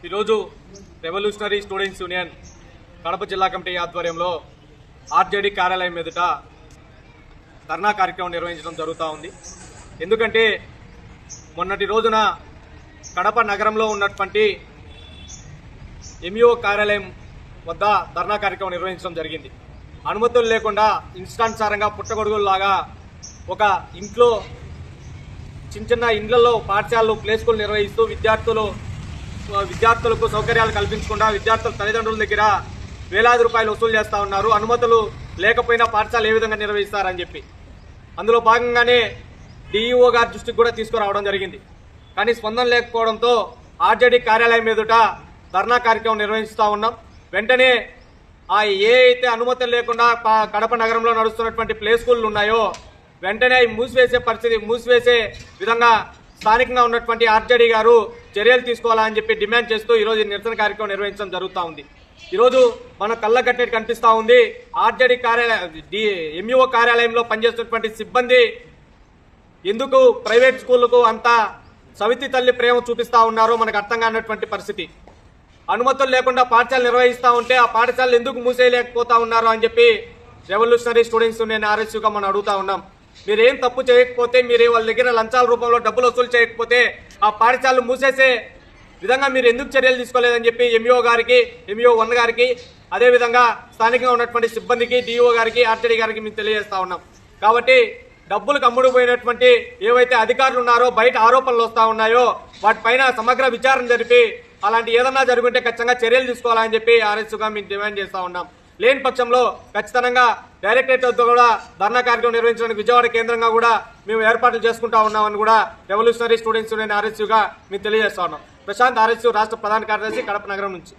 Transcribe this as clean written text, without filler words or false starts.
ఈరోజు revolutionary students union Kadapa జిల్లా committee ఆధ్వర్యంలో ఆర్జేడీ కార్యాలయం ఎదుట ధర్నా కార్యక్రమం నిర్వహించడం జరుగుతూ ఉంది. ఎందుకంటే మొన్నటి రోజున కడప నగరంలో ఉన్నటువంటి ఎంఈఓ కార్యాలయం వద్ద ధర్నా కార్యక్రమం నిర్వహించడం జరిగింది. అనుమతులు లేకుండా ఇష్టానుసారంగా పుట్టగొడుగుల్లాగా ఒక ఇంట్లో చిన్న ఇండ్లలో పాఠశాలలు ప్లే స్కూల్ నిర్వహిస్తూ విద్యార్థులకు సౌకర్యాలు కల్పించకుండా విద్యార్థుల తల్లిదండ్రుల దగ్గర వేలాది రూపాయలు వసూలు చేస్తూ ఉన్నారు. అనుమతులు లేకపోయినా పాఠశాల ఏ విధంగా నిర్వహిస్తారని చెప్పి అందులో భాగంగానే డిఈఓ గారి దృష్టికి కూడా తీసుకురావడం జరిగింది. కానీ స్పందన లేకపోవడంతో ఆర్జేడీ కార్యాలయం ఎదుట ధర్నా కార్యక్రమం నిర్వహిస్తూ ఉన్నాం. వెంటనే ఏ అయితే అనుమతులు లేకుండా కడప నగరంలో నడుస్తున్నటువంటి ప్లే స్కూళ్ళు ఉన్నాయో వెంటనే మూసివేసే విధంగా స్థానికంగా ఉన్నటువంటి ఆర్జేడీ గారు చర్యలు తీసుకోవాలని చెప్పి డిమాండ్ చేస్తూ ఈరోజు నిరసన కార్యక్రమం నిర్వహించడం జరుగుతూ ఉంది. ఈరోజు మన కళ్ళగట్టేది కనిపిస్తూ ఉంది. ఆర్జేడీ ఎంఈఓ కార్యాలయంలో పనిచేస్తున్నటువంటి సిబ్బంది ఎందుకు ప్రైవేట్ స్కూళ్లకు అంత సవితి తల్లి ప్రేమ చూపిస్తూ ఉన్నారో మనకు అర్థం కానటువంటి పరిస్థితి. అనుమతులు లేకుండా పాఠశాలలు నిర్వహిస్తూ ఉంటే ఆ పాఠశాలలు ఎందుకు మూసేయలేకపోతా ఉన్నారు అని చెప్పి రెవల్యూషనరీ స్టూడెంట్స్ యూనియన్ ఆర్ఎస్యూగా మనం అడుగుతా ఉన్నాం. మీరేం తప్పు చేయకపోతే, మీరు వాళ్ళ దగ్గర లంచాల రూపంలో డబ్బులు వసూలు చేయకపోతే ఆ పాఠశాలలు మూసేసే విధంగా మీరు ఎందుకు చర్యలు తీసుకోలేదని చెప్పి ఎంఈఓ 1 గారికి అదేవిధంగా స్థానికంగా ఉన్నటువంటి సిబ్బందికి డిఈఓ గారికి ఆర్జేడీ గారికి మేము తెలియజేస్తా ఉన్నాం. కాబట్టి డబ్బులకు అమ్ముడుపోయినటువంటి ఏవైతే అధికారులు ఉన్నారో బయట ఆరోపణలు వస్తూ ఉన్నాయో వాటిపైన సమగ్ర విచారణ జరిపి అలాంటి ఏదన్నా జరుగుంటే ఖచ్చితంగా చర్యలు తీసుకోవాలని చెప్పి ఆర్ఎస్యూగా మేము డిమాండ్ చేస్తా ఉన్నాం. లేని పక్షంలో ఖచ్చితంగా డైరెక్టరేట్ వద్ద కూడా ధర్నా కార్యక్రమం నిర్వహించడానికి విజయవాడ కేంద్రంగా కూడా మేము ఏర్పాట్లు చేసుకుంటా ఉన్నామని కూడా రెవల్యూషనరీ స్టూడెంట్స్ యూనియన్ ఆర్ఎస్యూగా మేము తెలియజేస్తా ఉన్నాం. ప్రశాంత్, ఆర్ఎస్యూ రాష్ట్ర ప్రధాన కార్యదర్శి, కడప నగరం నుంచి.